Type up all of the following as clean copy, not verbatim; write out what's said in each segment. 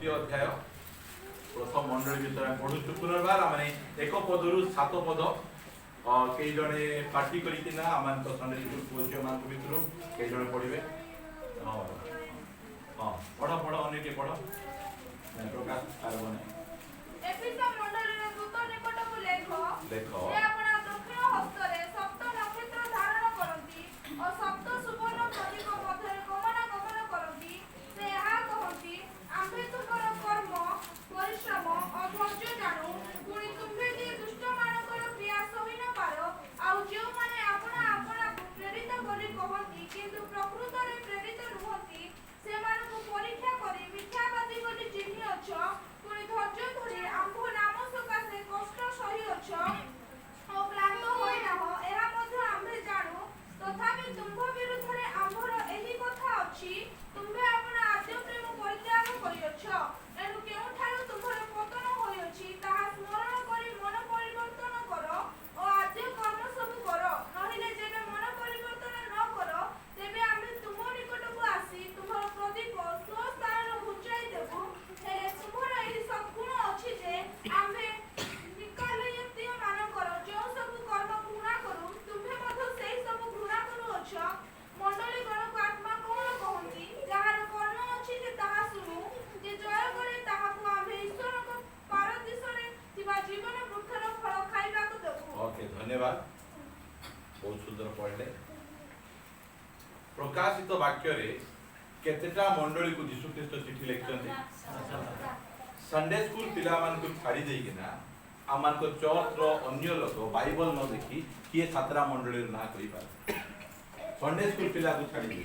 तृतीय अध्याय प्रथम मंडली विषय पढ़ुछु पुनर्बार आमे एक पदरु 7 पद कई जने पार्टी करिकिना आमान तो संडे स्कूल पुओ मान भितरु कई जने पढ़िबे पढ़ पढ़ अन्य के पढ़ प्रकाश आरबने एफिस मंडलीर दूत निकटକୁ ଲେଖ ଯେ ଆପଣ ଦକ୍ଷିଣ ହସ୍ତରେ ସପ୍ତ ନକ୍ଷତ୍ର ଧାରଣ କରନ୍ତି ଓ ସପ୍ତ ସୁବର୍ଣ୍ଣ ପ୍ରଦୀପ ମଧ୍ୟରେ ଗମନାଗମନ କରନ୍ତି ସେ ଏହା କହନ୍ତି ଆମ୍ଭେ ତୁମର କର୍ମ ପରିଶ୍ରମ ଓ ଧୈର୍ଯ୍ୟ ଜାଣୁ ପୁଣି ତୁମ୍ଭେ ଯେ ଦୁଷ୍ଟମାନଙ୍କର କ୍ରିୟା ସହି ନ ପାର ଆଉ ଯେଉଁମାନେ ଆପଣାକୁ ପ୍ରେରିତ ବୋଲି କହନ୍ତି କିନ୍ତୁ ପ୍ରକୃତରେ ପ୍ରେରିତ ନୁହନ୍ତି ସେମାନଙ୍କୁ ପରୀକ୍ଷା କରି ମିଥ୍ୟାବାଦୀ ବୋଲି ଚିହ୍ନିଅଛ ପୁଣି ଧୈର୍ଯ୍ୟ ଧରି ଆମ୍ଭ ନାମ ସକାଶେ କଷ୍ଟ ସହିଅଛ ଓ କ୍ଳାନ୍ତ ହୋଇନାହ ଏହା ମଧ୍ୟ ଆମ୍ଭେ ଜାଣୁ ତଥାପି ତୁମ୍ଭ ବିରୁଦ୍ଧରେ ଆମ୍ଭର ଏହି କଥା ଅଛି ତୁମ୍ଭେ ଆପଣ ଆଦ୍ୟ ପ୍ରେମ ପରିତ୍ୟାଗ କରିଅଛ ଏଣୁ କେଉଁଠାରୁ ତୁମ୍ଭର ପତନ ହୋଇଅଛି ତାହା ସ୍ମରଣ କରି ମନ ପରିବର୍ତ୍ତନ କର ଓ ଆଦ୍ୟ କର୍ମ ସବୁ କର ନହେଲେ ଯେବେ ମନ ପରିବର୍ତ୍ତନ ନ କର ତେବେ ଆମେ ତୁମ ନିକଟକୁ ଆସି ତୁମର ପ୍ରଦୀପ ସ୍ୱସ୍ଥାନରୁ ଘୁଞ୍ଚାଇ ଦେବୁ ହେଲେ ତୁମର ଏହି ସଦ୍ଗୁଣ ଅଛି ଯେ ଆମ୍ଭେ ନିକାଲୟତ୍ୟ ମାନଙ୍କର ଯେଉଁ ସବୁ କର୍ମ ଘୃଣା କରୁ ତୁମ୍ଭେ ମଧ୍ୟ ସେହି ସବୁ ଘୃଣା କରୁଅଛ ମଣ୍ଡଳୀଗଣକୁ ଆତ୍ମା କଣ କହନ୍ତି ଯାହାର କର୍ମ ଅଛି ଯେ ତାହା ଶୁଣୁ ଯେ ଜୟ କରେ ତାହାକୁ ଆମ୍ଭେ ଈଶ୍ୱରଙ୍କ ପାରଦୀଶରେ ଥିବା ଜୀବନ ବୃକ୍ଷର ଫଳ ଖାଇବାକୁ ଦେବୁ। ओके धन्यवाद बहुत सुंदर पढ़ले प्रकाशित वाक्य रे केतेटा मंडली को यीशु ख्रीष्ट चिठी लिखछन्ते संडे स्कूल पिला मान को छाड़ी देई किना आमान को चर्च रो अन्य लोक बाइबल न देखी किए सातरा मंडली ना कहि पार संडे स्कूल पिला को छाड़ी देई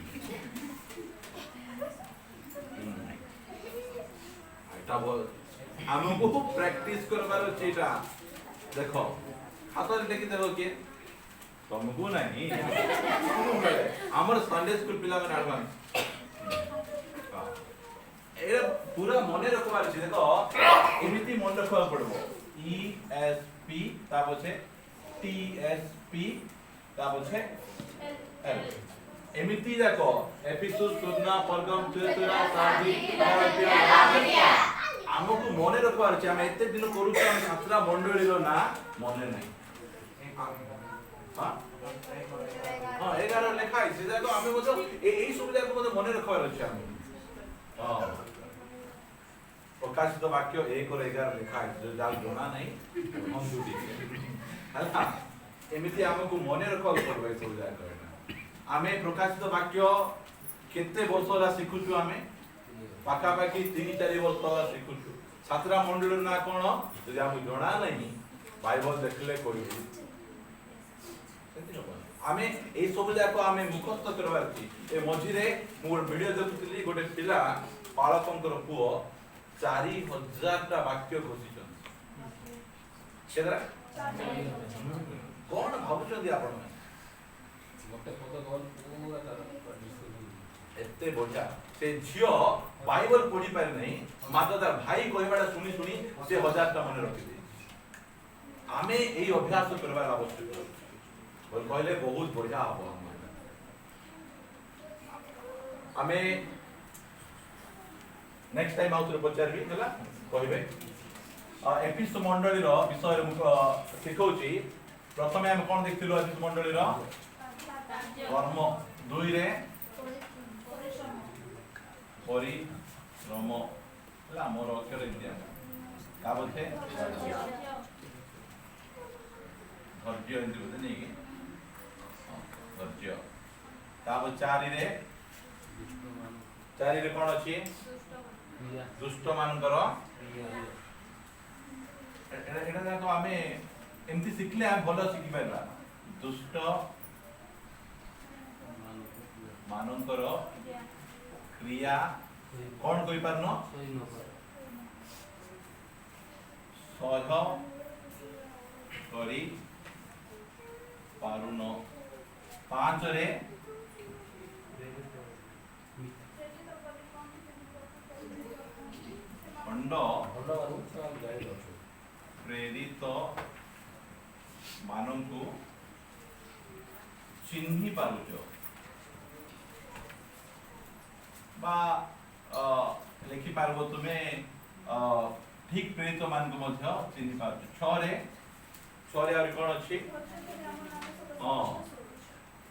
आइटा बोल हमको प्रैक्टिस करबार चेटा देखो हाथ लेखि देबो के तुमको नहीं हमर संडे स्कूल पिला में एडवांस ए पूरा मने रखबार छै देखो एमिति मन रखबा पड़बो ई एस पी ता पछे टी एस पी ता पछे एल एमिति देखो एफिसुस सुदना परगम तुरा सादी हमको मने रखबार छै हम एते दिन करू छ हम सातरा मंडली रो ना मने नहीं हां 11 लेखा है से देखो हमें बोलो एई सुविधा को मने मने रखबार छै हम हां प्रकाशित वाक्य 1 और 11 लेखा है जो जाल जोना नहीं हम जुटी हला एमिति हमको मने रखबार पड़बे सुविधा करना हमें प्रकाशित वाक्य केते वर्ष ला सिखुछु हमें पाखा पाखी 3-4 वर्ष ला सिखुछु सातरा मंडल ना कोन यदि हम जणा नहीं बाइबल देखले कोइ आमे ए सब जाको आमे मुखस्त करबार छी ए मझिरे मोर वीडियो देखुतली गोटे पिला पालकंकर पुओ 4000 टा वाक्य घोषिछन केदरा कोन भाबुछन आपण मोटे पद गोल पूरा तार एते बोझा से झियो बाइबल पढ़ी पार नहीं मात्र तार भाई कहबाडा सुनी सुनी से 1000 टा मन रखि दे आमे एई अभ्यास करबार आवश्यक बोल कहले बहुत बढ़िया हो हमें नेक्स्ट टाइम आउथरे पचारबी हला कहबे एफिस मंडली रो विषय सिखौची प्रथमे हम कोन देखथिलो एफिस मंडली रो कर्म 2 रे परिश्रम हला मोर अक्षर इंडिया का बोलते धैर्य इंदु बोलते नहीं कि धैर्य ताब 4 रे कोन अछि दुष्ट मानकर एटा जाको हमें एमती सिखले हम भलो सिखि पाइबा दुष्ट मानकर क्रिया कोन कहि पारनो सह करी पारुनो 5 रे खंड प्रेरित मानंकु चिन्हि पारुछ बा लिखि पारबो तुमे ठीक प्रेरित मान को मध्य चिन्ह पार 6 रे आरि कोन अछि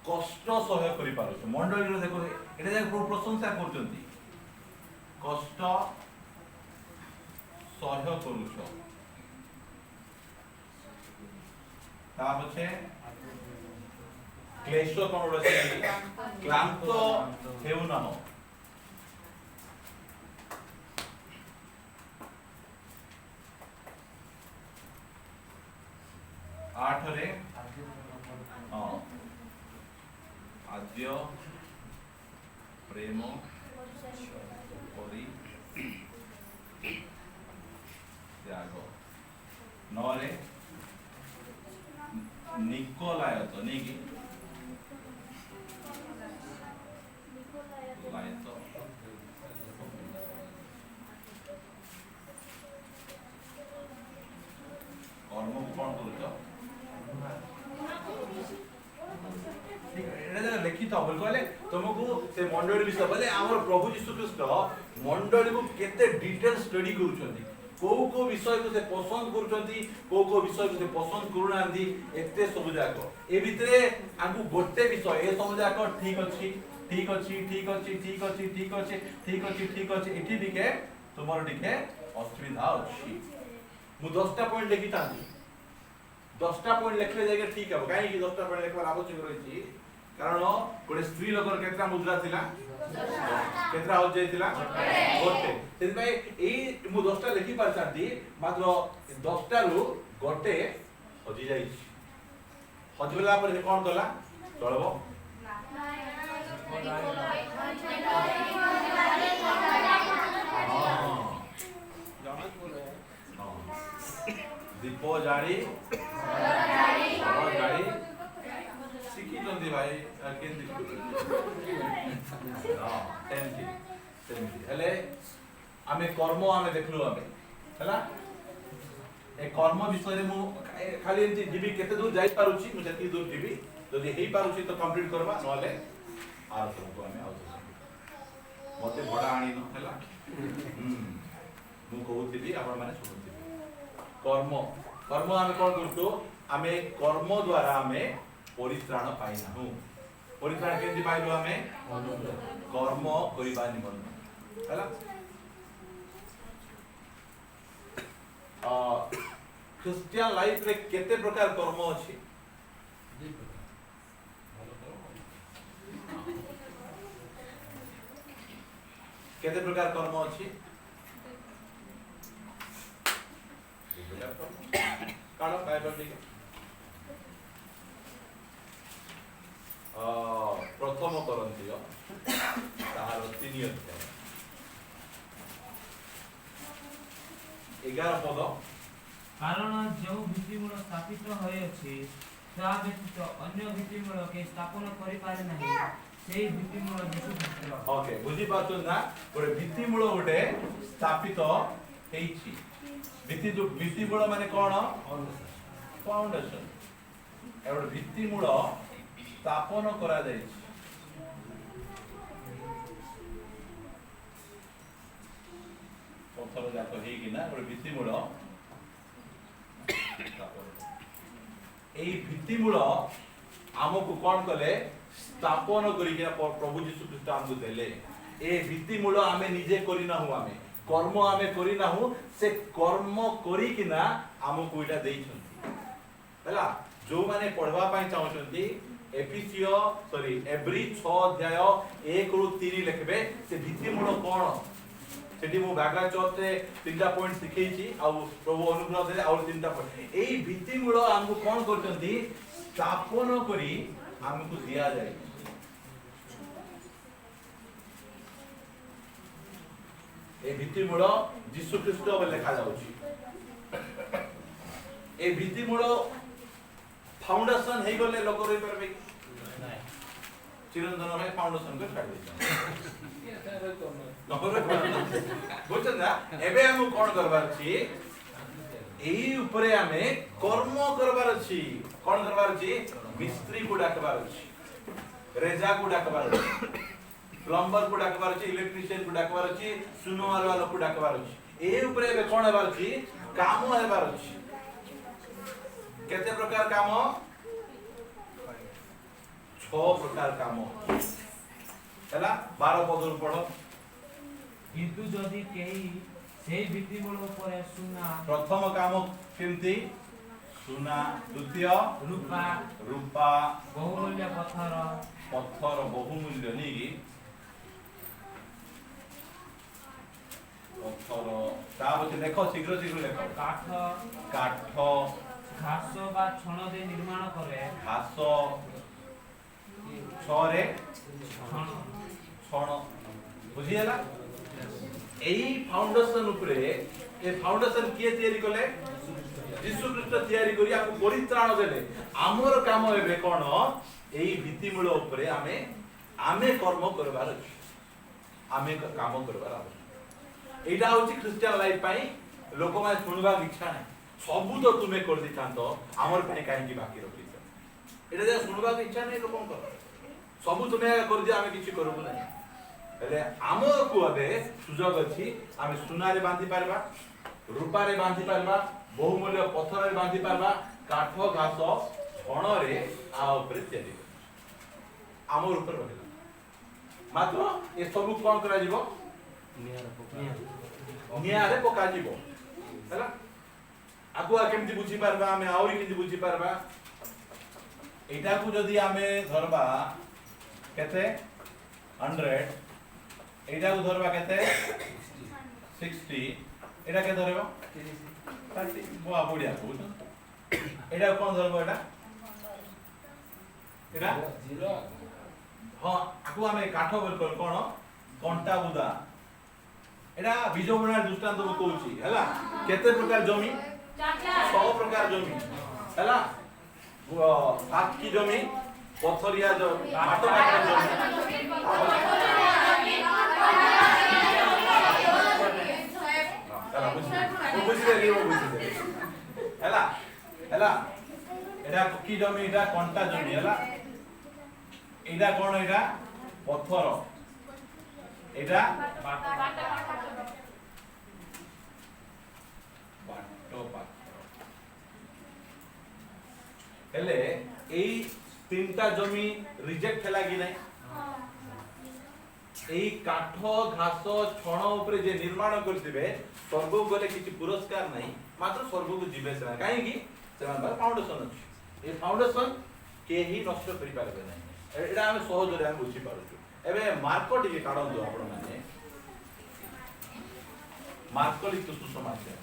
कष्ट सह्य करि पारुछ मंडली रो देखो एटा जे प्रशंसा करचंती कष्ट सह्य करूछ ता पछे क्लेश कोन अछि क्लांत हेउ न हो 8 रे आद्य प्रेम परि त्याग 9 रे निकोलायत नेकी लायत कर्म कोन करूछ लिखित बोल कहले तुमको से मंडली विषय बोले आमर प्रभु यीशु ख्रीस्ट मंडली को केते डिटेल स्टडी करूछंती को विषय को से पसंद करूछंती को विषय को से पसंद करूनांती एते सब जाको ए भितरे आंकु गोटे विषय ए सब जाको ठीक अछि ठीक अछि ठीक अछि ठीक अछि ठीक अछि ठीक अछि ठीक अछि एठी दिखे तुमर दिखे असुविधा अछि मु 10टा पॉइंट लिखि तांती 10टा पॉइंट लिखले जाके ठीक है काहे कि 10टा पॉइंट लिखबार आवश्यक रहिछि कारण गोटे स्त्री लोकर केतना मुद्रा थिला केतना हो जायतिला गोटे सेति भाई एई मु 10टा लिखि पारछांती मात्र 10टा रु गोटे हजि जाइछि हजला पर कोन कला चलबो दीप जारी शिखी जंदी भाई केंदी हां सेमती हेले आमे कर्म आमे देखलु आमे हला ए कर्म विषय मु खाली एंती जीवी केते दूर जाई पारुची मु जति दूर जीवी जदि हेई पारुची तो कंप्लीट करबा नले आर को आमे आउ मते बडा आनी न हला मु कहउतिबी आपण माने सुनतिबी कर्म आमे कोन करतो आमे कर्म द्वारा आमे परित्राण पाइना हूं परित्राण केंदी पाइलो आमे कर्म करिबा निमन हला क्रिश्चियन लाइफ रे केते प्रकार कर्म अछि केते प्रकार कर्म अछि काढो काय करते प्रथम करंतिय ताहार 3 अध्याय 11 पद कारण जो भित्तिमूल स्थापित होय अछि ता व्यतीत अन्य भित्तिमूल के स्थापन करि पारे नाही सेही भित्तिमूल यीशु ख्रीष्ट ओके बुझी पाछो ना गोटे भित्तिमूल गोटे स्थापित हेछि भित्तिमूल माने कोन फाउंडेशन एवड भित्तिमूल स्थापन करा जाय पत्थर जाको हे कि ना गोटे भित्तिमूल एई भित्तिमूल आमको कोन कले स्थापन करी के प्रभु यीशु ख्रीष्ट हमको देले ए भित्तिमूल आमे निजे करी ना हु आमे कर्म आमे करी ना हु से कर्म करी कि ना हमको इटा देई छथि हला जो माने पढवा पई चाहछथि एफिसियो एवरी 6 अध्याय 1 रु 3 लिखबे से भित्तिमूल कोन सेठी मु बागरा चौथ रे 3टा पॉइंट सिखैछि आ प्रभु अनुग्रह दे और 3टा पॉइंट एई भित्तिमूल हमको कोन करछथि स्थापन करी हमको दिया जाय ए भित्तिमूल यीशु ख्रीष्ट बले लिखा जाउछि ए भित्तिमूल फाउंडेशन हे गले लोक रहि परबे नाही चिरंजन भाई फाउंडेशन को छाड़ दे बुझन ना एबे हम कोन करबार छी एई ऊपरे हमें कर्म करबार छी कोन करबार छी मिस्त्री को डाकबार छी रेजा को डाकबार छी प्लम्बर को डाकबार अछि, इलेक्ट्रिशियन को डाकबार अछि, सुनवार वाला को डाकबार अछि। ए ऊपर एबे कोन हेबार अछि, काम हेबार अछि। केते प्रकार काम? 6 प्रकार काम हैला। 12 पदर पढ़ो। किंतु जदि केही सेई भित्तिमूल उपरे सुना प्रथम काम केमती? सुना। द्वितीय रूपा रूपा बहुमूल्य पत्थर पत्थर बहुमूल्य नहीं पत्थर तापछे देखो शीघ्र शीघ्र देखो। काठ काठ घास बा छण दे निर्माण करे घास छरे छण छण बुझिएला। एई फाउंडेशन उपरे ए फाउंडेशन किए तयारी कले? यीशु ख्रीष्ट तयारी करी आपको परित्राण देले। आमर काम हेबे कोन? एई भित्तिमूल उपरे आमे कर्म करबार अछि, आमे काम करबार अछि। एटा होछि क्रिश्चियन लाइफ पई लोक माने सुनबा इच्छा नै। सबु तो तुमे कर दी थांतो आमर पने काहे की बाकी रखिस। एटा जे सुनबा इच्छा नै लोकन को। सबु तुमे कर दिया आमे किछि करबो नै। हेले आमर को अबे सुजोग अछि आमे सुनारे बांधी पारबा, रूपारे बांधी पारबा, बहुमूल्य पत्थर रे बांधी पारबा, काठ घास छण रे आ ऊपर तयारी आमर ऊपर रहला। मात्र ए सब कोन करा जीवो? नियारे पका जीवो हैला। आगुआ केमती बुझी पारबा आमे आउरी केमती बुझी पारबा? एटा को जदी आमे धरबा केते 100, एटा को धरबा केते 60, एटा के धरबा 30 बुआ बुढ़िया बुझ। एटा कोन धरबो? एटा जीरो हां आकु आमे काठ बोल कोन कंटा बुदा। एटा बीजो बना दृष्टांत को कहूची हैला। केते प्रकार जमी? 100 प्रकार जमी हैला। 7 की जमी पथरिया जो माटो माटो जमी हैला। बुझिले हैला हैला। एटा की जमी? एटा कंटा जमी हैला। एटा कोन? एटा पत्थर, एटा बाटो पाथर। हेले एई तीनटा जमी रिजेक्ट हैला कि नै? एई काठ घास छण ऊपर जे निर्माण करथिबे स्वर्ग गले किछि पुरस्कार नै, मात्र स्वर्ग को जीवे से काहे कि सेमान पर फाउंडेशन अछि। ए फाउंडेशन के ही नष्ट करि पारबे नै। एटा हम सहज रे हम बुझी पारुछु। एबे मार्क टिके काढन दो आपण माने। मार्क लिख सुसमाचार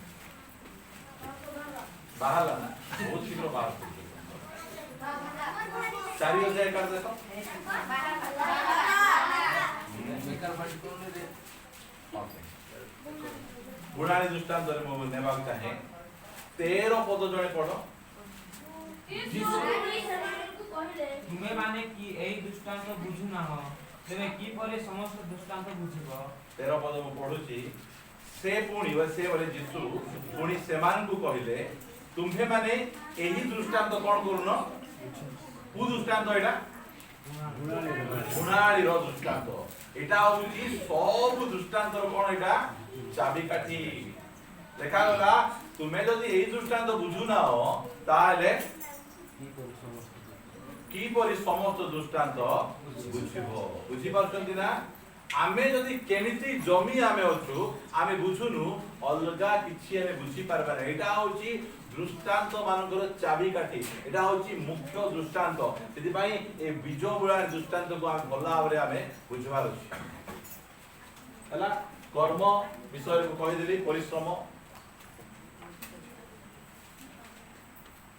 बाहरला ना बहुत शीघ्र बाहर 4000 कर दे तो बेकार बाटी कोन रे बुढ़ाणी दृष्टांत रे मो नेबा चाहे 13 पद जणे पढो। तुमे माने कि एई दृष्टांत बुझु ना हो तेबे की परे समस्त दृष्टांत बुझिबो। 13 पद मो पढुची। से पुणी से बोले यीशु पुणी सेमान को कहिले तुम्हे माने एही दृष्टांत कोन करूनो? पु दृष्टांत एटा बुढ़ाणी रो दृष्टांत। एटा होची सब दृष्टांत रो कोन? एटा चाबिकाठी देखा गला। तुमे जदी एही दृष्टांत बुझु ना हो ताले की परि समस्त दृष्टांत बुझिबो। बुझी पारछंती ना? आमे जदी केमिति जमी आमे अछु आमे बुझुनु अलगा किछि आमे बुझी पारबा नै। एटा होची दृष्टांत मानकर चाबिकाठी। एटा होची मुख्य दृष्टांत। सेति पई ए बीजो बुळा दृष्टांत को आमे भला भाबरे आमे बुझबार अछि हला। कर्म विषय को कहि देली परिश्रम।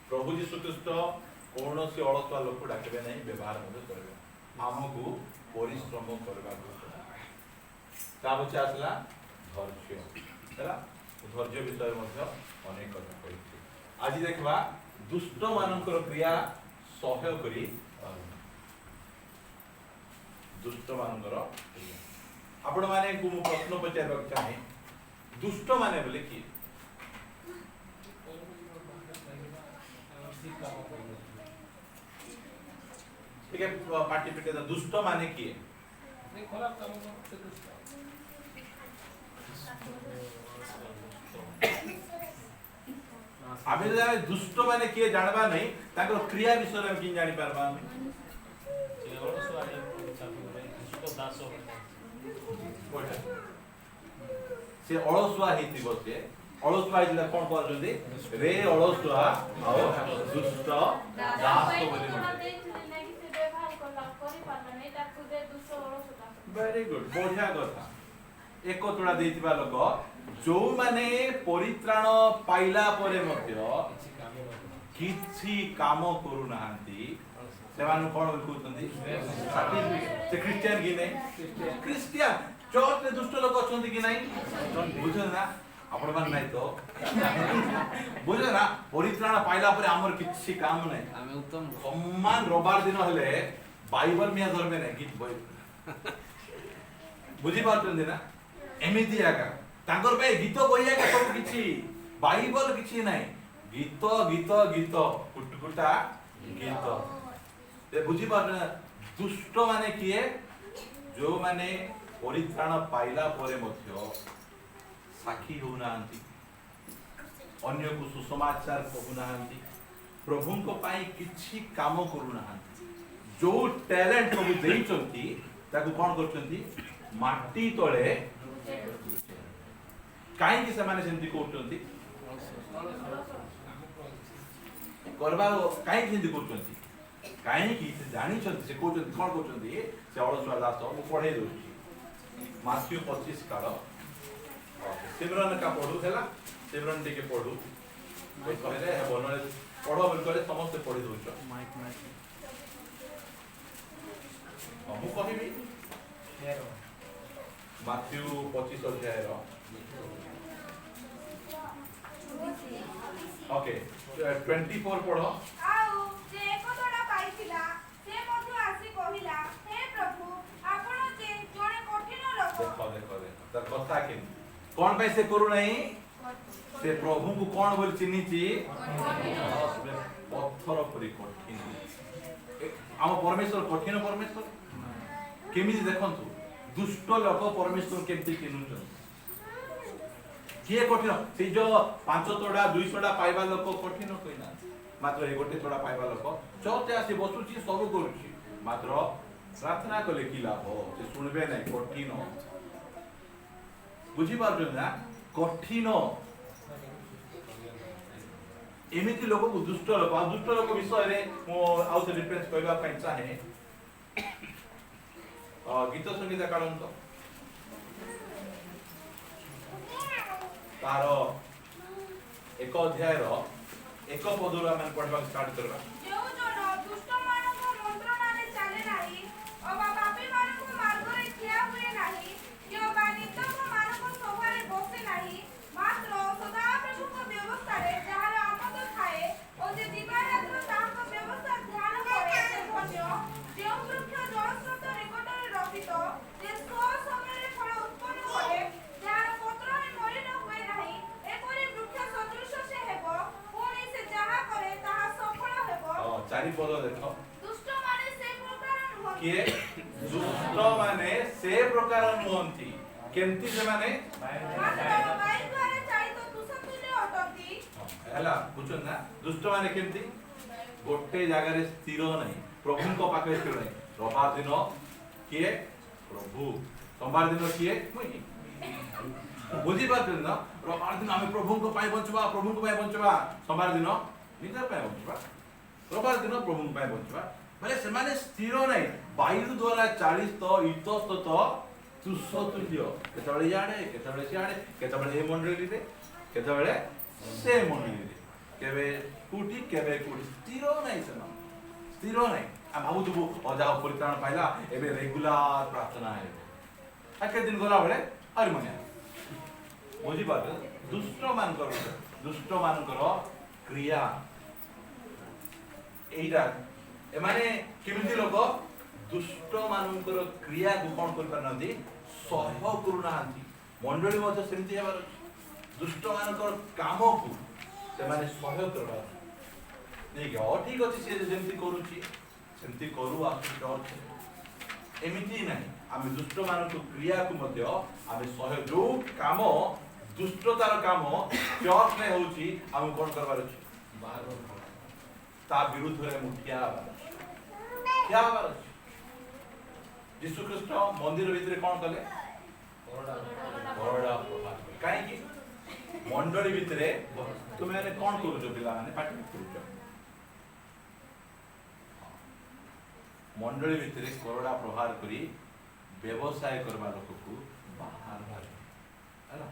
प्रभु यीशु ख्रीष्ट कौनसी अलसुआ लोक डाकबे नहीं, व्यवहार मते करबे। हमकु परिश्रम करबा ता बच्चा आसला धैर्य हैला। धैर्य विषय मते अनेक कथा कहिछि। आज देखबा दुष्ट मानकर क्रिया सहय करी दुष्ट मानकर क्रिया। आपण माने को प्रश्न पचारबा चाहे दुष्ट माने बोले की? ठीक है पार्टी पिटे दुष्ट माने किए? ଖରାପ କାମ କରୁଛି ଦୁଷ୍ଟ। आमे जाने दुष्ट माने किए जानबा नहीं ताकर क्रिया विषय में किन जानि पारबा हम से अलसुआ हेति बसे अलसुआ इला कोन कहजोंदी रे अलसुआ आओ दुष्ट दास बोली वेरी गुड बढ़िया कथा एक तोड़ा देतिबा लोक जो माने परित्राण पाइला परे मध्य किछि काम करू नाहंती सेमानु कोन कहउतंदी सर्टिफिकेट से क्रिश्चियन कि नहीं क्रिश्चियन चर्च रे दुष्ट लोक अछंती कि नहीं बुझन ना आपण मान नहीं तो बुझन ना परित्राण पाइला परे हमर किछि काम नहीं आमे उत्तम सम्मान रविवार दिन हेले बाइबल मिया धर्मे नहीं गीत बय बुझी पारछन ना एमिति आका तांकर पे गीत बहिया के सब किछि बाइबल किछि नहीं गीत गीत गीत कुटकुटा गीत ते बुझी पारछन दुष्ट माने किए जो माने परित्राण पाइला परे मध्य साखी हो नांती अन्य को सुसमाचार कहू नांती प्रभु को पाई किछि काम करू नांती जो टैलेंट को देइचंती ताकू कोन करचंती माटी तळे काई कि समाने सेंती कोउचंती करबा काई सेंती कोउचंती काई कि से जानि छंती से कोउचंती कोन कोउचंती से अलसुआ दास मु पढे दोची माथ्यू 25 काल सिमरन का पढू थेला सिमरन टिके पढू ओइ कहले हे बनले पढो बोल करे समस्त पढी दोछ माइक मु कहिबी माथ्यू 25 अध्याय रो ओके 24 पढो आउ जे एक तोड़ा पाइथिला से मधु आसी कहिला हे प्रभु आपण जे जणे कठिन लोक देखो देखो देखो तर कथा के कोन पे से करू नहीं से प्रभु को कोन बोल चिन्हिची पत्थर परि कठिन हम परमेश्वर कठिन परमेश्वर केमिति देखंतु दुष्ट लोक परमेश्वर केमति किनुचन किए कठिन से जो 5 तोड़ा 2 तोड़ा पाइबा लोक कठिन कइना मात्र ए गोटे तोड़ा पाइबा लोक चौथे आसी बसुची सब करूची मात्र प्रार्थना कले की लाभ से सुनबे नहीं कठिन बुझी पारछन ना कठिन एमिति लोक को दुष्ट लोक विषय रे मो आउट रिफरेंस कहबा पई चाहे गीत संगीत काढंत तार एक अध्याय रो एक पदुर हम पढबा स्टार्ट करबा जो जन दुष्ट मानक मंत्रणा रे चले नाही अबा पापी मानक मार्ग रे ठिया हुए नाही जो बानित मानक सभा रे बसे नाही मात्र सदा प्रभु को व्यवस्था रे जहार आमद खाए ओ जे दिवा रात्र तांको व्यवस्था ध्यान करे से धन्य जो वृक्ष जलस्रोत निकट रे रहित जे सो समय रे फल उत्पन्न करे जहार पत्र रे मरि न हुए नाही एपरि वृक्ष सदृश से हेबो पुनी से जहा करे ताहा सफल हेबो चारि पद देखो दुष्ट माने से प्रकार नुहंती किए दुष्ट माने से प्रकार नुहंती केमति से माने मात्र बाई द्वारा चालित तुसतुल्य अटंती हला बुझन ना दुष्ट माने केमति गोटे जगह रे स्थिर नहीं प्रभु को पाखे स्थिर नहीं रविवार दिन किए प्रभु सोमवार दिन किए मुई बुझी पाछन ना रविवार दिन हम प्रभु को पाए बंचबा सोमवार दिन निजा पाए बंचबा रविवार दिन प्रभु को पाए बंचबा माने से माने स्थिर नहीं बायु द्वारा 40 तो इतस्त तो तुसतुल्य केतबळे याडे केतबळे सियाडे केतबळे ए मंडली रे केतबळे से मंडली रे केबे कुटी केबे कुटी स्थिर नहीं सना स्थिर नहीं आ भाबु दुबु अजा परित्राण पाइला एबे रेगुलर प्रार्थना है आ के दिन गला बळे अरे मने बुझी बात दुष्ट मानकर क्रिया एइटा ए माने केमिति लोक दुष्ट मानकर क्रिया को कोन कर परनती सहयोग करू नांती मंडली मध्ये सेमति हेबार दुष्ट मानकर काम को से माने सहयोग करबा नहीं के ठीक अछि से जेमति करूची सेमति करू आ चर्च एमिति नहीं आमे दुष्ट मानक क्रिया को मध्य आमे सह जो काम दुष्टतार काम चर्च में होची हम कोन करबार अछि ता विरुद्ध रे मुठिया क्या बार यीशु ख्रीष्ट मंदिर भीतर कोन कले बड़ा प्रभाव काहे कि मंडली भीतर तुम मैंने कोन करू जो पिला माने पार्टी करू मंडली भीतर कोरोना प्रहार करी व्यवसाय करबा लोक को बाहर हैला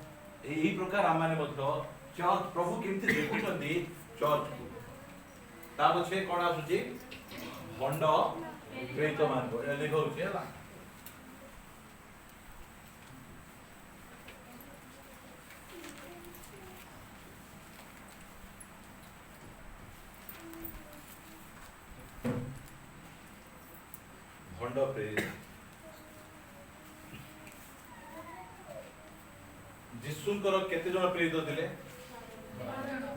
एही प्रकार आमाने मध्य चर्च प्रभु केमती देखुछंती चर्च को ता पछे कोन आसुची बंड प्रेरित मान को ए लिखौछि हैला बंड प्रेरित जिसुंकर केते जण प्रेरित थिले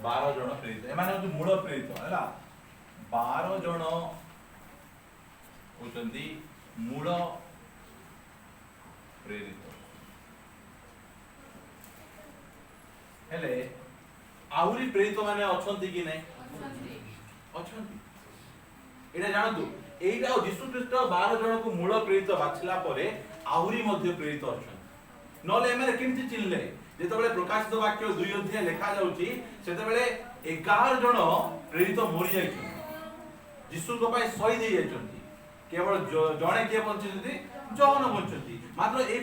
12 जण प्रेरित एमाने जो मूल प्रेरित हैला 12 जण होचंदी मूल प्रेरित हेले आउरी प्रेरित माने अछंती कि नै अछंती एटा जानतु एइटा यीशु ख्रीष्ट 12 जण को मूल प्रेरित बाछला परे आउरी मध्य प्रेरित अछन नले एमे केमति चिल्ले जेतबेले प्रकाशित वाक्य 2 अध्याय लेखा जाउची सेतबेले 11 जण प्रेरित मरि जाइछन यीशु को पय सही दे जाइछन्ती केवल जणे के बंचिछन्ती जौन बंचन्ती मात्र ए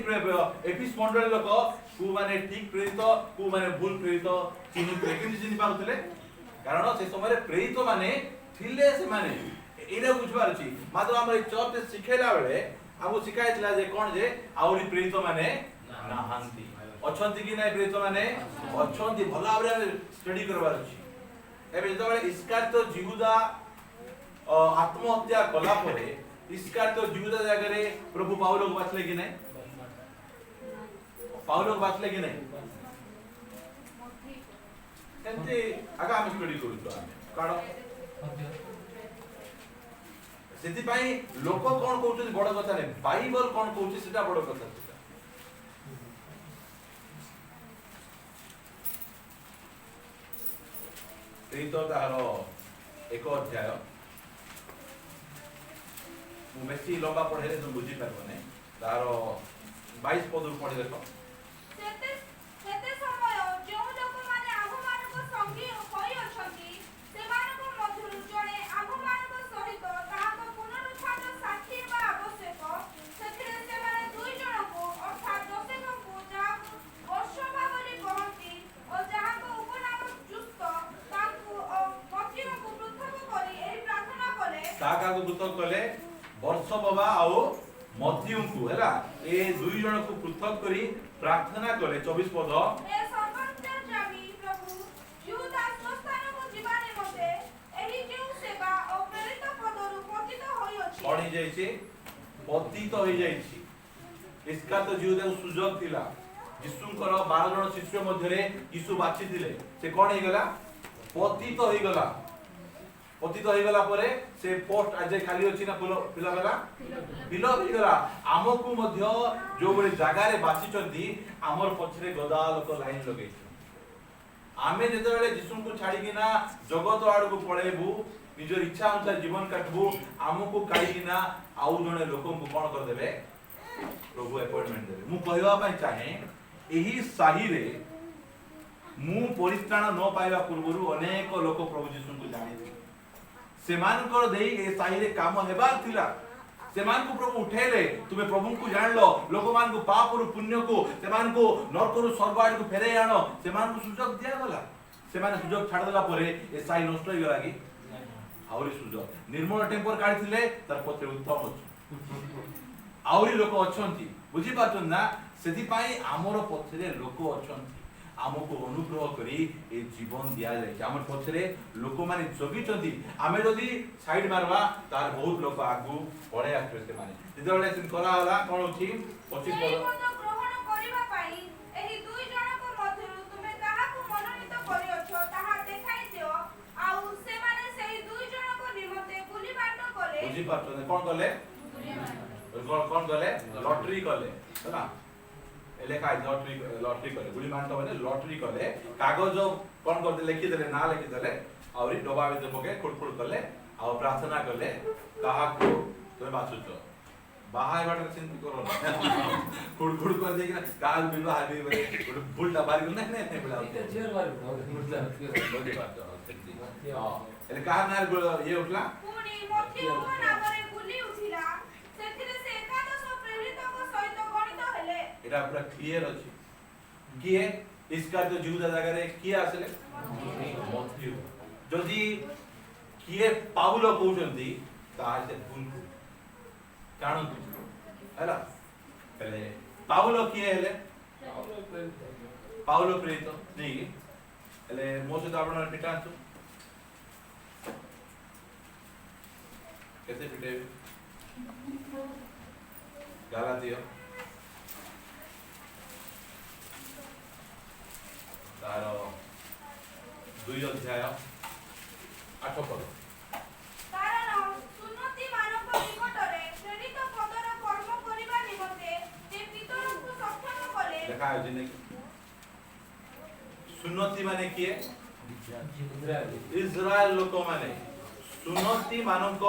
एपिस मंडल लोक को माने ठीक प्रेरित को माने भूल प्रेरित चिन्ह केमति चिन्ह पाउतले कारण से समय प्रेरित माने थिले से माने एटा बुझबार अछि मात्र हमर चर्च सिखेला बेले हमहु सिखाइतला जे कोन जे आउरी प्रेरित माने नाहांती अछंती कि नै प्रेरित माने अछंती भला भाबरे स्टडी करबार अछि एबे जतबेले इस्कारियोत यहूदा आत्महत्या कला परे इस्कारियोत यहूदा जगह रे प्रभु पाउलो को बाछले कि नै पाउलो को बाछले कि नै एते आगा हम स्टडी करू कारण सेति पई लोक कोन कहउछ बड़ कथा नै बाइबल कोन कहउछ सेटा बड़ कथा तो तार एक अध्याय मु बेसी लंबा पढ़े तुम बुझी पारबो नै तार 22 पद पढ़े देखो सेते समय जो लोक माने आभो मानको संगी होई अछंती सेमानको मधुर जणे आभो मानको सहित ताहाको पुनरुत्थान साक्षी बा आवश्यक सेथिरे सेमाने दुई जणको अर्थात जोसेफको जा वर्ष भाबरे कहंती ओ जाहाको उपनाम जुस्त तांको मतिरको पृथक करी एही प्रार्थना कले ताकाको पृथक कले वर्ष बाबा आओ मथियुंकु हैला ए दुई जण को पृथक करी प्रार्थना कले 24 पद ए सर्वंतर्यामी प्रभु यहूदा स्वस्थान को जीवाने मते एही जेउ सेवा ओ प्रेरित पदरु पतित होई अछि पड़ी जाइछे पतित होई जाइछि इसका तो यहूदा को सुजोग थिला यीशुंकर 12 जण शिष्य मध्य रे यीशु बाछि थिले से कोन हे गला पतित होई गला पतित होई गला परे से पोस्ट आज खाली अछि ना पिला गला बिलो होई गला आमको मध्य जो बड़े जागा रे बाछि चंदी हमर पछरे गदा लोक लाइन लगे आमे जेते बेले यीशु को छाडी किना जगत आड़ को पळेबू निजर इच्छा अनुसार जीवन काटबू आमको काढी किना आउ जने लोकन को कोन कर देबे प्रभु अपॉइंटमेंट देबे मु कहवा पई चाहे एही साही रे मु परित्राण न पाइबा पूर्वरु अनेक लोक प्रभु यीशु को जानि सेमानकर देई ए साही रे काम हेबार थिला सेमान को प्रभु उठेले तुमे प्रभु को जान लो लोकमान को पाप और पुण्य को सेमान को नरक और स्वर्ग आड़ को फेरे आनो सेमान को सुजोग दिया गला सेमान सुजोग छाड़ देला परे ए साही नष्ट होई गला कि आउरी सुजोग निर्मल टेम्पर काढिथिले तार पत्रे उत्तम अछि आउरी लोक अछंती बुझी पाछन ना सेति पई हमर पत्रे लोक अछंती आमको अनुग्रह करी ए जीवन दिया जाय हमर पछरे लोक माने जगी चंदी आमे जदी साइड मारबा तार बहुत लोक आगु पळे आछे से माने जेतबेले सिन करा होला कोन होची 25 पद ग्रहण करिबा पई एही दुई जणक मध्यरु तुमे काहाकू मनोनीत करियछो ताहा देखाई दियो आउ से माने सेही दुई जणक निमते गुली बांड कले बुझी पाछन कोन कले कौन कले लॉटरी कले है लेखा लॉटरी कले गुड़ी मान मैंने लॉटरी कले कागज कौन करते लिखिदे ना लिखिदे आउरी डबा भीतर पके खुड़खुड़ कले आ प्रार्थना कले कहा को तुम बाछुच बाहाय बाटर चिंता करो खुड़खुड़ कर दे कि काल विवाह भी बोले भूल डबारी को नहीं बोला जेर बार बड़ी बात है हां एले कहा ना ये उठला पुणी मथियो नामरे गुली उठिला सेथिरे से एकादश प्रेरितक सहित गणित हेले एटा पूरा क्लियर अछि किए इसका तो जुदा जगह रे किए आसले मथियो जदि किए पाउलो कहउचंती ताजे भूल काणु हैला पहले पाउलो किए हेले पाउलो प्रेरित नहीं हेले मोसे तो आपण पिटांतु कैसे पिटे गालातियो तारो 2 अध्याय 8 पद कारण सुन्नति मानव निकटरे प्रेरित पदर कर्म करिबा निमते जे पितरଙ୍କୁ सक्षम कले देखा है जिने सुन्नति माने किए इस्राएल लोक माने सुन्नति मानक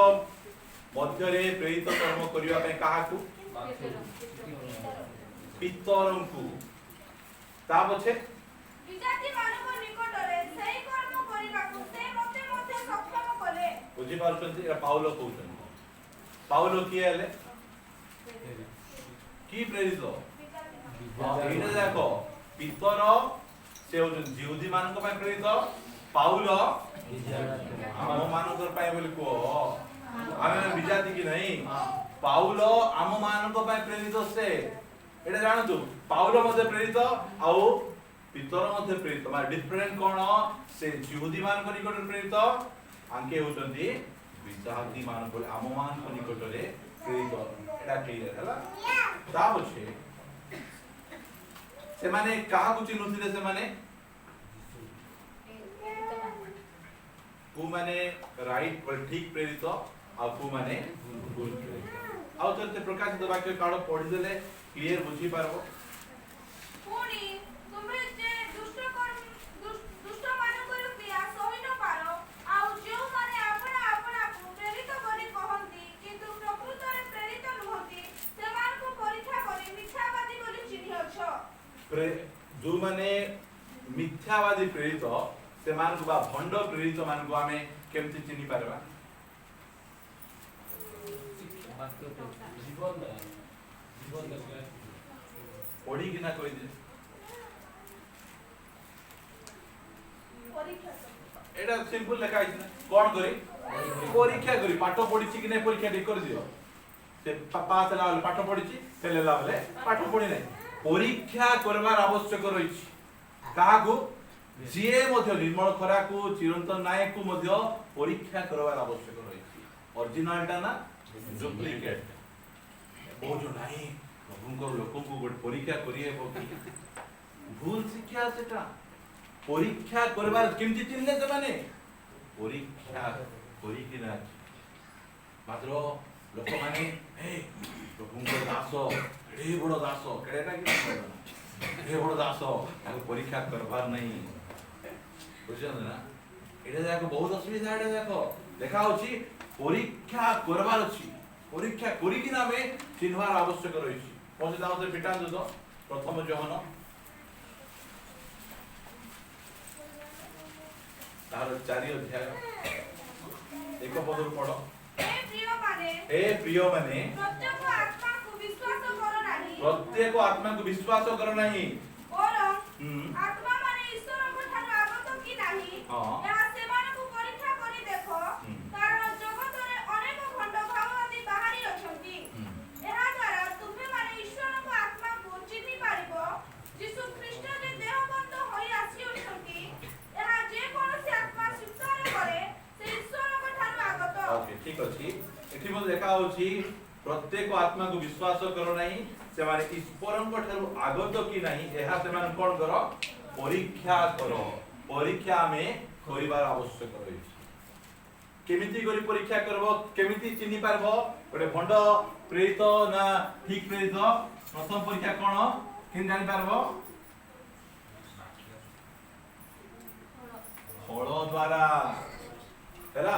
मध्यरे प्रेरित कर्म करिवा पे काहाकू पितरଙ୍କୁ ता पछे विजाति मानव निकटरे सेही कर्म करिबाकू से मते मते सक्षम कले बुझी पारुछंती ए पाउलो कहउछन पाउलो किए हेले की प्रेरित एटा देखो पितर से होजन जिहुदी मानक पे प्रेरित पाउलो आम मानकर पाए बोली को आमे विजाति की नहीं पाउलो आम मानक पे प्रेरित से एटा जानतु पाउलो मध्ये प्रेरित आउ पितर मध्ये प्रेरित माने डिफरेंट कोन से जिहुदी मानक निकट प्रेरित आंके होचंती विजाति मानक आम मानक निकट रे प्रेरित एटा क्लियर हला ता पछे से माने काहा को चिन्हुथिले से माने को माने राइट पर ठीक प्रेरित आ को माने भूल प्रेरित आउ चलते प्रकाशित वाक्य काढ पढि देले क्लियर बुझी पारबो पुणी तुमे जे दुष्ट मानकर क्रिया सहि न पारो आउ जो माने आपना को प्रेरित करी कहंती किंतु प्रकृत रे प्रेरित नहंती सेमान को परीक्षा करी मिथ्यावादी बोली चिन्हछ जो माने मिथ्यावादी प्रेरित से मान को बा भंड प्रेरित मान को हमें केमति चिन्हि पारबा जीवन पढ़ी कि ना कोई दे परीक्षा एटा सिंपल लेखा है कोन करी परीक्षा करी पाठ पढ़ी कि नहीं परीक्षा ठीक कर दियो से पास ला पाठ पढ़ी से लेला बोले पाठ पढ़ी नहीं परीक्षा करबार आवश्यक रहिछि काहा को जे मध्य निर्मल खरा को चिरंतन नायक को मध्य परीक्षा करबार आवश्यक रहिछि ओरिजिनलटा ना डुप्लीकेट ओ जो नाही प्रभुंकर लोक को गोट परीक्षा करिए कि भूल शिक्षा सेटा परीक्षा करबार केमति चिन्हले से माने परीक्षा करी कि ना मात्र लोक माने हे प्रभुंकर दास ए बड़ दास केडेटा कि ए बड़ दास ताको परीक्षा करबार नहीं बुझन ना एटा देखो बहुत असुविधा एटा देखो देखा होची परीक्षा करबार अछि परीक्षा करी कि ना में चिन्हवार आवश्यक रहिछि पहुंच जाओ से पिटा दो प्रथम जोहन तार 4 अध्याय एक पद पढ़ो हे प्रिय माने प्रत्येक आत्मा को विश्वास करो नहीं और आत्मा माने ईश्वर को ठानु आगत कि नाही यहा सेमान को परीक्षा करी देखो कारण जगत रे अनेक भंड भाववादी बाहरी अछंती यहा द्वारा तुमे माने ईश्वर को आत्मा को चिन्हि पारिबो यीशु ख्रीष्ट जे देहबंध होई आसी अछंती यहा जे कोनोसी आत्मा स्वीकार करे से ईश्वर को ठानु आगत ओके ठीक अछि एठी mo देखा होची प्रत्येक आत्मा को विश्वास करो नहीं से माने ईश्वरन को ठानु आगत कि नहीं एहा से माने कोन करो परीक्षा करो परीक्षा में करिबार आवश्यक रहिछि केमिति करी परीक्षा करबो केमिति चिन्हि पारबो गोटे भंड प्रेरित ना ठीक प्रेरित प्रथम परीक्षा कोन किन जानि पारबो फल द्वारा हैला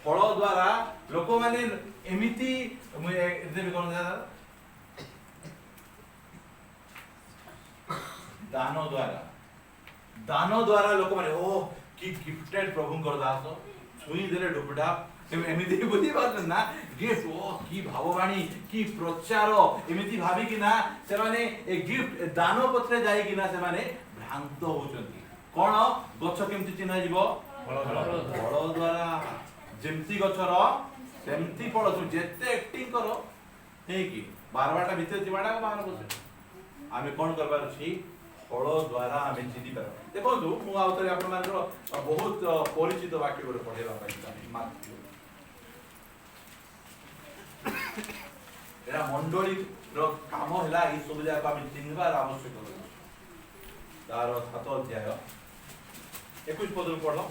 फल द्वारा लोक माने एमिति एते कोन दान द्वारा लोक माने ओ की गिफ्टेड प्रभु कर दास छुई देले डुबडा एमिति बुझी बात ना गिफ्ट ओ की भाववाणी की प्रचार एमिति भाबी कि ना से माने ए गिफ्ट दान पत्रे जाई कि ना से माने भ्रांत होचंती कोन गछ केमति चिन्हा जीवो फल द्वारा जेमति गछर सेमति फल तू जेते एक्टिंग करो हे कि 12टा भीतर जीवाडा 12 बजे आमे कोन करबार छी फल द्वारा आमे चिन्हि पार देखो मु आउतरे आपण मानर बहुत परिचित वाक्य गोटे पढेबा पाई मात्र एरा मंडली रो काम हैला ई सब जाक आमे चिन्हबार आवश्यक अछि तार 7 अध्याय 21 पद पढो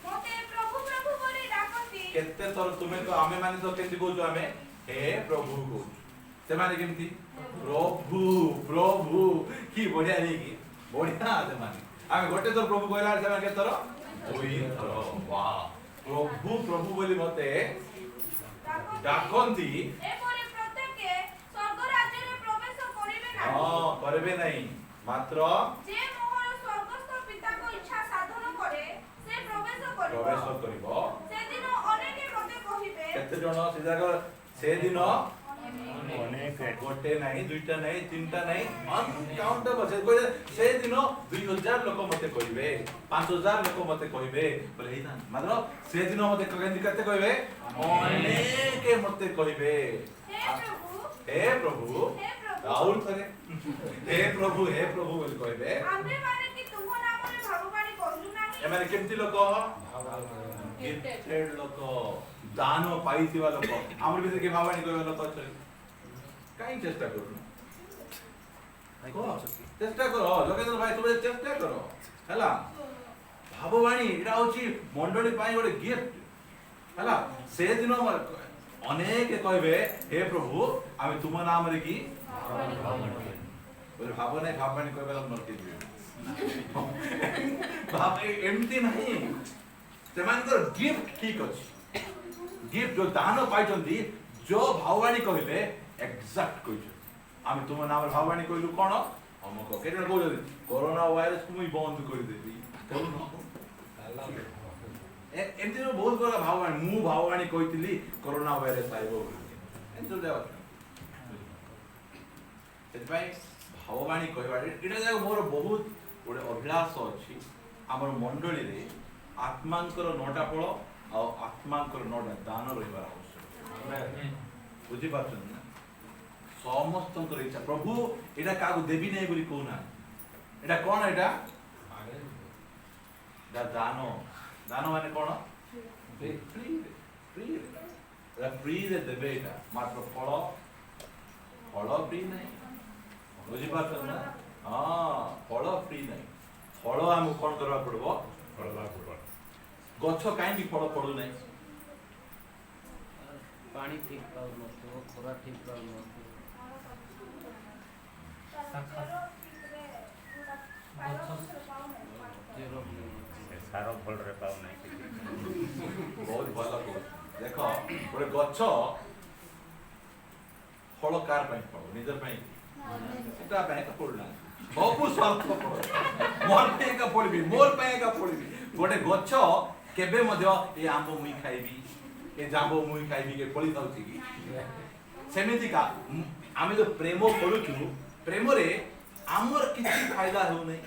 मते प्रभु प्रभु बोली डाकती केते थर तुमे तो आमे माने तो केति कहू आमे हे प्रभु कहू से माने केमति प्रभु प्रभु की बढ़िया नहीं की बढ़िया से माने आमे गोटे तो प्रभु कहला से माने केतर ओई थर वाह प्रभु प्रभु बोली मते डाकंती एपरि प्रत्येके स्वर्ग राज्य रे प्रवेश करिवे नाही हां करबे नहीं मात्र जे मोहर स्वर्गस्थ पिता को इच्छा साधन करे से प्रवेश करिवो से दिन अनेके मते कहिबे केते जण से जागर से दिन अनेक गोटे नहीं दुईटा नहीं तीनटा नहीं अनकाउंटेबल से कोइ से दिन 2000 लोक मते कहिबे 5000 लोक मते कहिबे बोले हेता मात्र से दिन मते केंदी करते कहिबे अनेक मते कहिबे हे प्रभु राहुल करे हे प्रभु बोली कहिबे आम्रे माने कि तुम नाम रे भगवानी कहलु नाही ए माने केमती लोक गिफ्टेड लोक दान पाइथिबा लोक हमर भीतर के भगवानी कहबे लोक अछि काई चेष्टा करू चेष्टा करो लोकेंद्र भाई तुम चेष्टा करो हैला भाववाणी एटा होची मंडली पाई गोटे गिफ्ट हैला से दिन अनेक कहबे हे प्रभु आमे तुम नाम रे की बोले भाव नहीं भाववाणी कहबे मर के भाव एमती नहीं से मानकर गिफ्ट ठीक अछि गिफ्ट जो दान पाइचंती जो भाववाणी कहबे एग्जैक्ट कहछ आमे तुम नाम भाववाणी कहलु कोन हमको केजन कहल कोरोना वायरस को बंद कर देबी कोरोना एमती बहुत बड़ा भाववाणी मु भाववाणी कहितली कोरोना वायरस आइबो एंतो देव सेतपाई भाववाणी कहबा एटा जाय मोर बहुत गोटे अभिलाष अछि हमर मंडली रे आत्मांकर 9टा फल आ आत्मांकर 9टा दान रहिबार आवश्यक बुझि पाछन ना समस्त इच्छा प्रभु एटा कागु देबी नहीं बोली कहना एटा कोन एटा दान दान माने कोन फ्री रे देबे एटा मात्र फल फ्री नहीं बुझि पाछन ना हां फल फ्री नहीं फल हम कोन करबा पड़बो फलबा पड़बो गछ काई की फल पड़ू नहीं पानी ठीक पाउ नथो खोरा ठीक पाउ नथो सारो फल रे पाउ नहीं बहुत भलो देखो गोटे गछ फल कार पई पड़ो निजर पई सेटा पई का पड़ना बहुत स्वार्थ पड़ो मोर पई का पड़बी मोर पई का पड़बी गोटे गछ केबे मध्य ए आंबो मुई खाइबी ए जांबो मुई खाइबी के पड़ी थाउची की सेमिति का आमे जो प्रेम पडुछु प्रेम रे आमर किछि फायदा हो नै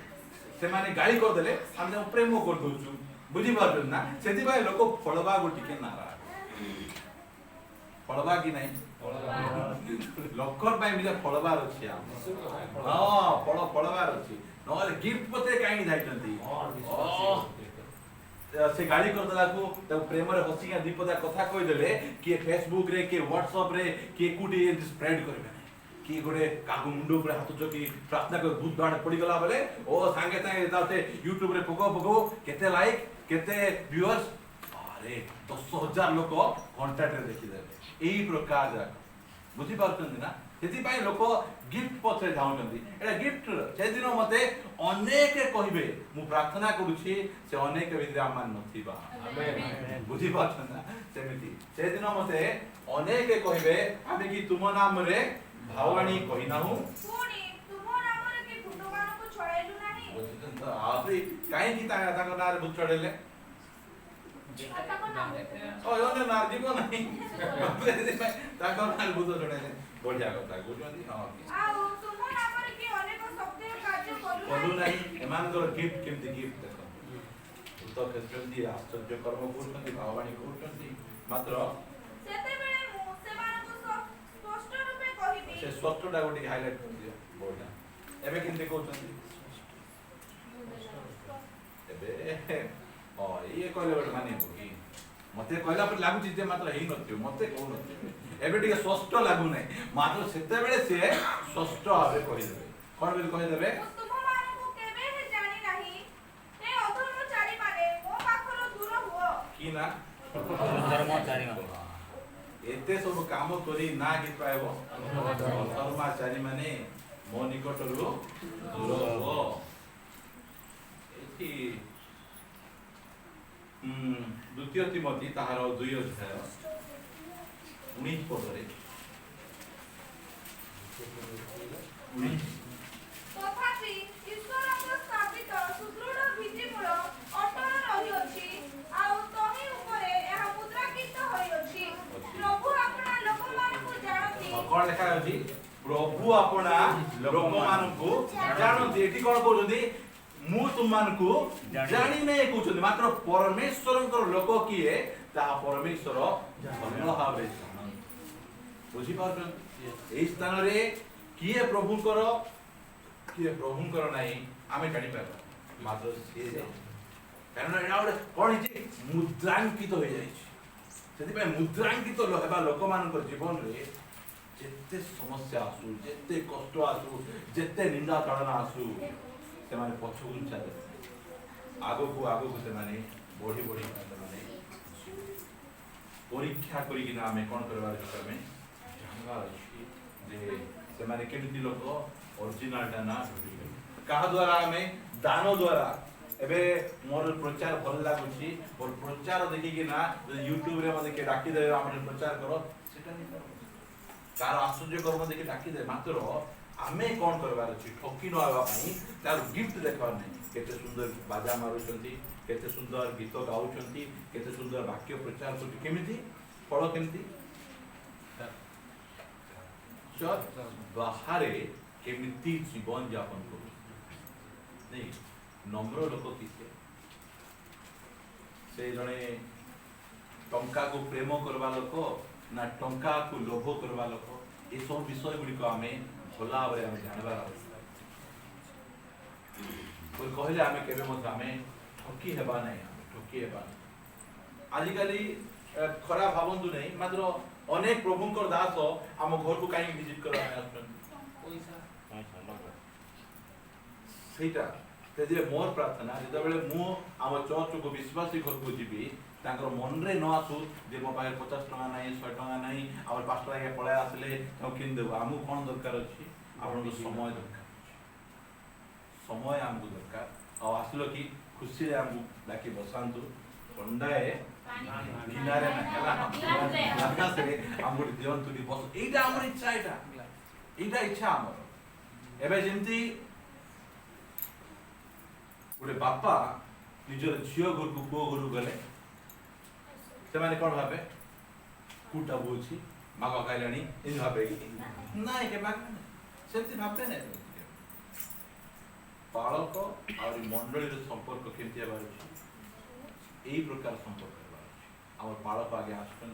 से माने गाली कर देले हम जो प्रेम कर दोछु बुझी पारु ना सेति भाई लोक फळबा गोटी के नारा फळबा की नहीं लखर पाई मिले फळबार अछि हां फळबार अछि नले गिफ्ट पते काई नहीं जाइतंती से गाड़ी कर देला को त प्रेम रे हसी के दीपदा कथा कहि देले कि फेसबुक रे के व्हाट्सएप रे के कुटी स्प्रेड करबे कि गोटे कागु मुंडो पर हाथ चकी प्रार्थना कर भूत बाण पड़ी गला बेले ओ संगे संगे ताते YouTube रे पको केते लाइक केते व्यूअर्स अरे 10,000 लोक घंटाटे देखिदेवे यही प्रकार जाक बुझी पारुछन्ती ना सेति लोक गिफ्ट पछे जाउछन्ती एटा गिफ्ट से दिन मते अनेक कहिबे मु प्रार्थना करूछि से अनेक विद्या मान नथिबा आमेन बुझी पारुछन ना सेमिति से दिन मते अनेक कहिबे आमे कि तुम नाम रे भावाणी कहिनाहु पुणी तुम नाम रे कि भूत मानको छळाइलु नाही बुझितन तो आपे काहे कि ताका नारे भूत छड़ेले ताको नाम ओ योने नार जीव नाही ताका नारे भूत छड़ेले बढ़िया कथा बुझुंदी हां आउ तुम नाम रे कि अनेक शक्ति कार्य बोलू करू नहीं एमानकर गिफ्ट केमती गिफ्ट देखो तो खेचंदी आश्चर्य कर्म करछंती भावाणी करछंती मात्र सेते बेले मु सेमानको स्पष्ट रूपे कहिबी से स्वतःटा गोटे हाइलाइट कर दिया बोलना एबे केमती कहउछंती एबे ओ ये कहले बड माने कि मते कहला पर लागु जे मात्र हेई नथियो मते कहउ नथियो एबे टिके स्पष्ट लागु नै मात्र सेते बेले से स्पष्ट भाबे कहि देबे कोन बेले कहि देबे तुम मानको केबे हे जानि नाही ए अधर्मचारी माने मो पाखरो दूर हुओ कि ना धर्मचारी एते सब काम करी ना कि पाएबो धर्मचारी माने मो निकटरु दूर हो एथि द्वितीय तिमोथी ताहार 2 अध्याय 19 पदरे 19 तथापि ईश्वरଙ୍କ ସ୍ଥାପିତ ସୁଦୃଢ ଭିତ୍ତିମୂଳ ଅଟଳ ରହିଅଛି ଆଉ ତହିଁ ଉପରେ ଏହା ମୁଦ୍ରାଙ୍କିତ ହୋଇଅଛି ପ୍ରଭୁ ଆପଣା ଲୋକମାନଙ୍କୁ ଜାଣନ୍ତି कौन लिखा है जी प्रभु अपना लोक मानकु जानती एठी कोन कहउछंती मु तुममानकु जानि नै कहउछंती मात्र परमेश्वरंकर लोक किए ता परमेश्वर धन्य भाबे बुझी पारछन एई स्थान रे किए प्रभुकर नाही आमे जानि पाबा मात्र से कारण एडा ओडे कोन हिची मुद्रांकित हो जाई सेति पे मुद्रांकित हेबा लोक मानकर जीवन रे जेते समस्या आसु जेते कष्ट आसु जेते निंदा ताड़ना आसु से माने पछु गुंचा दे आगो को से माने बढ़ी से माने परीक्षा करी कि ना हमें कोन करबार छै हमें जानबा अछि जे से माने केमिति लोक ओरिजिनल टा ना ढूंढिबे कहा द्वारा हमें दान द्वारा एबे मोर प्रचार भल लागुछि और प्रचार देखि कि ना YouTube रे मते के डाकी दे हमर प्रचार करो सेटा नै करो तार आश्चर्य कर्म देखि डाकी दे मात्र आमे कोन करबार अछि ठोकी न आवा पई तार गिफ्ट देखबार नै केते सुंदर बाजा मारुछंती केते सुंदर गीत गाउछंती केते सुंदर वाक्य प्रचार करती केमिति फल केमिति चल बाहरे केमिति जीवन यापन करू नहीं नम्र लोक किसे से जने टंका को प्रेम करवा लोक ना टंका को लोभ करवा लोक ए सब विषय गुडी को हमें भला भाबरे हमें जानबार आवश्यकता कोई कहले हमें केबे मत हमें ठकी हेबा नै हमें ठकी हेबा आजिकली खरा भावंतु नै मात्र अनेक प्रभुंकर दास हम घर को काई विजिट करबा आछन पैसा सेटा तेजे मोर प्रार्थना जेते बेले मु आम चर्च को विश्वासी घर को जीबी तांकर मन रे न आसु जे मो पाए 50 टका नाही 100 टका नाही आवर 5 टका के पळे आसले तो किन देबो हमु कोन दरकार अछि आपन को समय दरकार समय हमको दरकार आ आसलो कि खुशी रे हमु लाकी बसांतु ठंडाए किनारे ना हला आकाश रे हमु दियंतु दी बस एटा हमर इच्छा एटा इच्छा हमर एबे जेंती गोटे बापा निजर झियो घर को पुओ घर गले से माने कोन भाबे कुटा बोछि मागा खाइलानी इन भाबे नाइ के माग सेति भाबे नै पालक और मंडली रो संपर्क केमति हेबार अछि एई प्रकार संपर्क हेबार अछि हमर पालक आगे आछन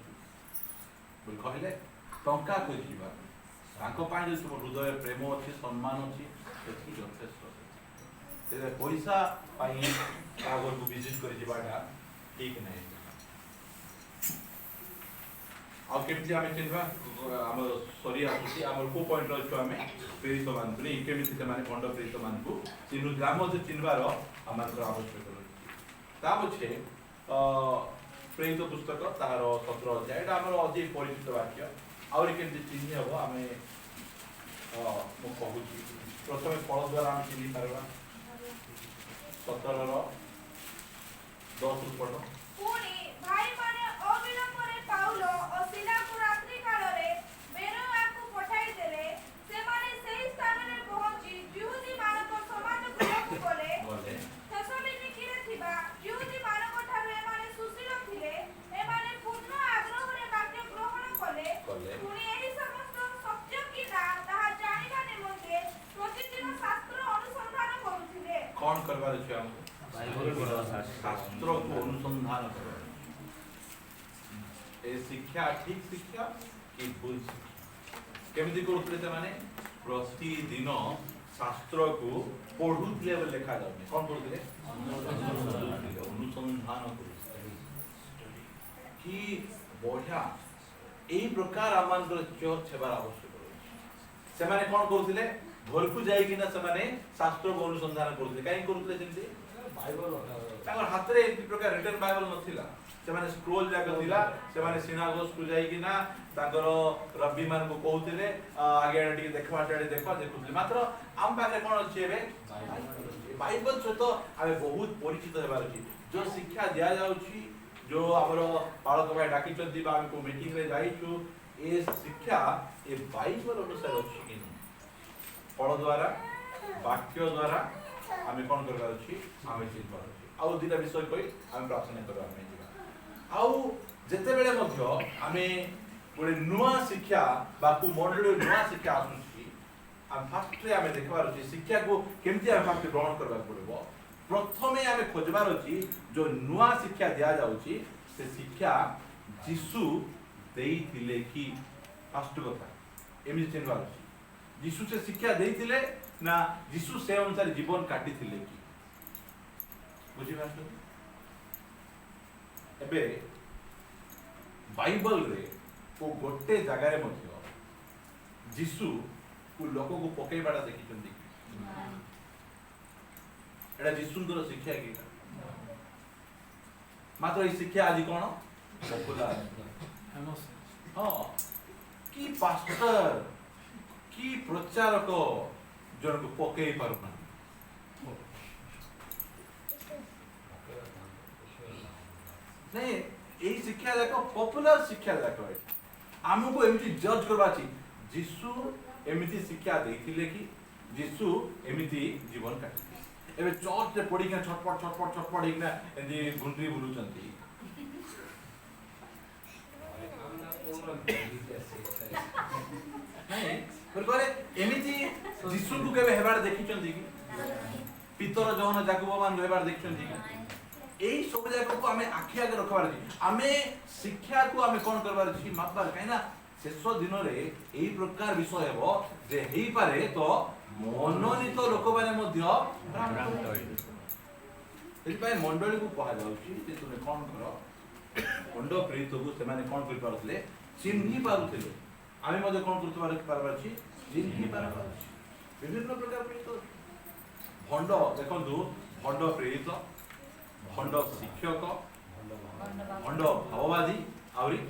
बोल कहले टंका को जीवा ताको पाइ जे तुम हृदय प्रेम अछि सम्मान अछि सेति यथेष्ट से पैसा पाई आगर को विजिट कर जीवाटा ठीक नहीं आ केमति हमें चिन्हवा हम सॉरी आसी हमर को पॉइंट अछि हमें प्रेरित मान नै केमति से माने खंड प्रेरित मान को चिन्ह ग्राम से चिन्हवार हमर आवश्यक अछि ता पछे प्रेरित पुस्तक तार 17 अध्याय एटा हमर अति परिचित वाक्य आउरी केमति चिन्ह हबो आमे मो कहूची प्रथमे फल द्वारा हम चिन्ह पारबा 17 रो 10 पढ़ो पुणी भाई माने अविलंबरे पाउलो और सिलाकु रात्रि कालरे बेरोयाकु पठाई देले से माने सही स्थान रे पहुंची यहूदी मानक समाज गृहकु गले थेसलोनिके रे थिबा यहूदी मानक ठारे माने सुशील थिले ए माने पूर्ण आग्रह रे वाक्य ग्रहण कले पुणी एही समस्त सत्य कि ना ताहा जानिबा निमंते प्रतिदिन शास्त्र अनुसंधान करूथिले कौन करबार छै हम शास्त्र को अनुसंधान करो ए शिक्षा ठीक शिक्षा कि भूल केमिति करथले से माने प्रतिदिन शास्त्र को पढुथले बोले लिखा जाउनी कोन पढुथले अनुसंधान करूथले कि बढ़िया एई प्रकार आमानकर चर्च हेबार आवश्यक अछि से माने कोन करूथले घर को जाई कि ना से माने शास्त्र को अनुसंधान करूथले काई करूथले जेंति ताकर हाथ रे एति प्रकार रिटर्न बाइबल नथिला से माने स्क्रोल जाक थिला से माने सिनागोस को जाई कि ना ताकर रब्बी मान को कहउथिले आगे आडे देखबा टाडे देखुथिले मात्र आम पाखे कोन अछि एबे बाइबल सहित आमे बहुत परिचित हेबार अछि जो शिक्षा दिया जाउछि जो हमरो बालक भाई डाकी चंदी बा को मीटिंग रे जाइछु ए शिक्षा ए बाइबल अनुसार अछि कि फल द्वारा वाक्य द्वारा आमे कोन करबार अछि आमे चिन्हबार अछि आउ दिना विषय कहि आमे प्रार्थना करबा आमे जिबा आउ जेते बेले मध्य आमे गोटे नुआ शिक्षा बाकु मंडली नुआ शिक्षा आसुछि हम फास्ट रे आमे देखबार अछि शिक्षा को केमति आमे फास्ट ग्रहण करबा पड़बो प्रथमे आमे खोजबार अछि जो नुआ शिक्षा दिया जाउछि से शिक्षा यीशु देइथिले कि फास्ट कथा एमि चिन्हबार अछि यीशु से शिक्षा देइथिले ना यीशु से अनुसार जीवन काटिथिले कि बुझि पाछो एबे बाइबल रे को गोटे जगह रे मध्य यीशु को लोक को पकेबाडा देखिचंदी एडा यीशुंकर शिक्षा कि मात्र ई शिक्षा आज कोन पॉपुलर फेमस हां की पास्टर की प्रचारक जन को पकेई पारुना नहीं एई शिक्षा जाको पॉपुलर शिक्षा जाको है हमको एमिति जज करबा छी यीशु एमिति शिक्षा देथिले कि यीशु एमिति जीवन काटि एबे चर्च रे पड़ी के छटपट हिकना एंदी गुंडरी बुलुचंती नहीं पर करे एमिति यीशु को केबे हेबार देखिचंती कि पितर जहन जाकुब मान हेबार देखिचंती कि एई सब जाको को हमें आखि आगे रखबार अछि हमें शिक्षा को हमें कोन करबार अछि मापबार काइना शेष दिन रे एई प्रकार विषय हेबो जे हेई पारे तो मनोनीत लोक माने मध्य भ्रांत होइबे एई पाए मंडली को कहा जाउछि जे तुमे कोन करो मंडो प्रेरित को से माने कोन कर पारथले चिन्हि पारुथले आमे मध्य कोन करतबार पारबार अछि चिन्हि पारबार अछि विभिन्न प्रकार प्रेरित भंड देखंतु भंड प्रेरित भंड शिक्षक भंड भाववादी आउरी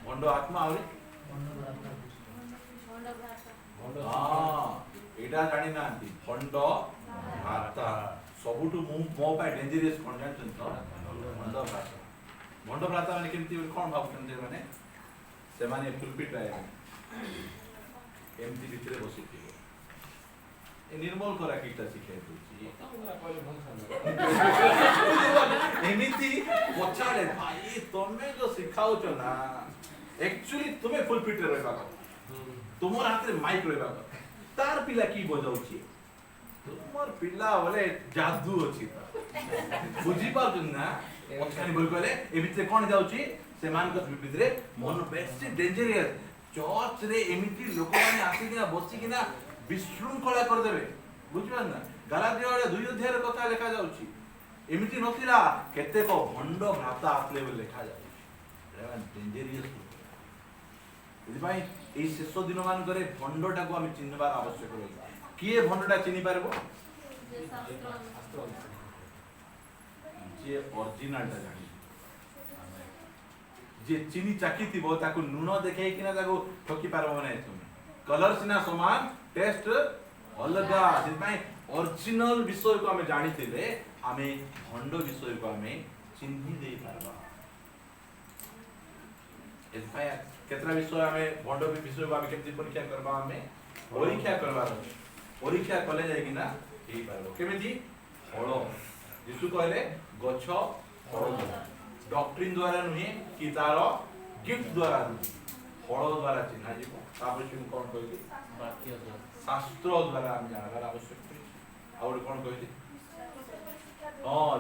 भंड आत्मा आउरी हां एटा जानि नांती भंड भ्राता सबुटु मो पाए डेंजरस कोन जानछन तो भंड भ्राता माने केमति कोन भाबछन जे माने से माने पुलपिट आए एमती भितरे बसिथिले ए निर्मल करा कीटा शिखाइ दोछि एमिति पछाड़े भाई तमे जो सिखाओ छ ना एक्चुअली तुमे फुल फिट रे रहबा तुमर हाथ रे माइक रहबा तार पिला की बजाउछि तुमर पिला बोले जादू अछि बुझी पाउ ना पछानी बोल कहले ए भितरे कोन जाउछि से मान के भितरे मन बेसी डेंजरस चर्च रे एमिति लोक माने आसी किना बसी किना विशृंखला कर देबे बुझिबा ना गलातिया 2 अध्याय रे कथा लिखा जाउछि एमिति नथिला केते को भंड भ्राता आतले बोल लिखा जाउछि एरा डेंजरस एदि भाई ए शेष दिन मान करे भंडटा को हम चिन्हबार आवश्यक रहै किए भंडटा चिन्हि पारबो जे ओरिजिनलटा जानि जे चीनी चाखी थिबो ताकू नुन देखे कि ना ताकू ठकी पारबो नै तुम कलर सिना समान टेस्ट अलगा जितनाई ओरिजिनल विषय को हमें जानी थिले हमें भंड विषय को हमें चिन्ही दे पारबा एफआई केतना विषय हमें भंड विषय को हमें केमती परीक्षा करबा हमें परीक्षा कले जाय कि ना हेई पारबो केमिति फल यीशु कहले गछ फल डॉक्ट्रिन द्वारा नुहे कि तार गिफ्ट द्वारा फल द्वारा चिन्हा जीवो तापर से कोन कहली वाक्य द्वारा शास्त्र द्वारा हम जानबार आवश्यक और कोन कहली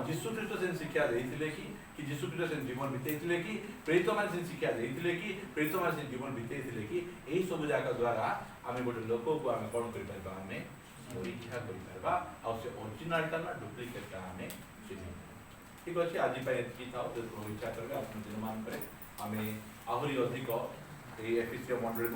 जीशु ख्रीष्ट से शिक्षा देइथिले कि जीशु ख्रीष्ट से जीवन बितेइथिले कि प्रेरित मान से शिक्षा देइथिले कि प्रेरित मान से जीवन बितेइथिले कि एही सब जाका द्वारा आमे गोटे लोक को आमे कोन करि परबा आमे परीक्षा करि परबा और से ओरिजिनल ता ना डुप्लीकेट ता आमे चिन्हि ठीक अछि आज पय एतकी थाओ जो परीक्षा करबे आपण दिन मान करे आमे आहुरी अधिक ए एफिसियो मॉडल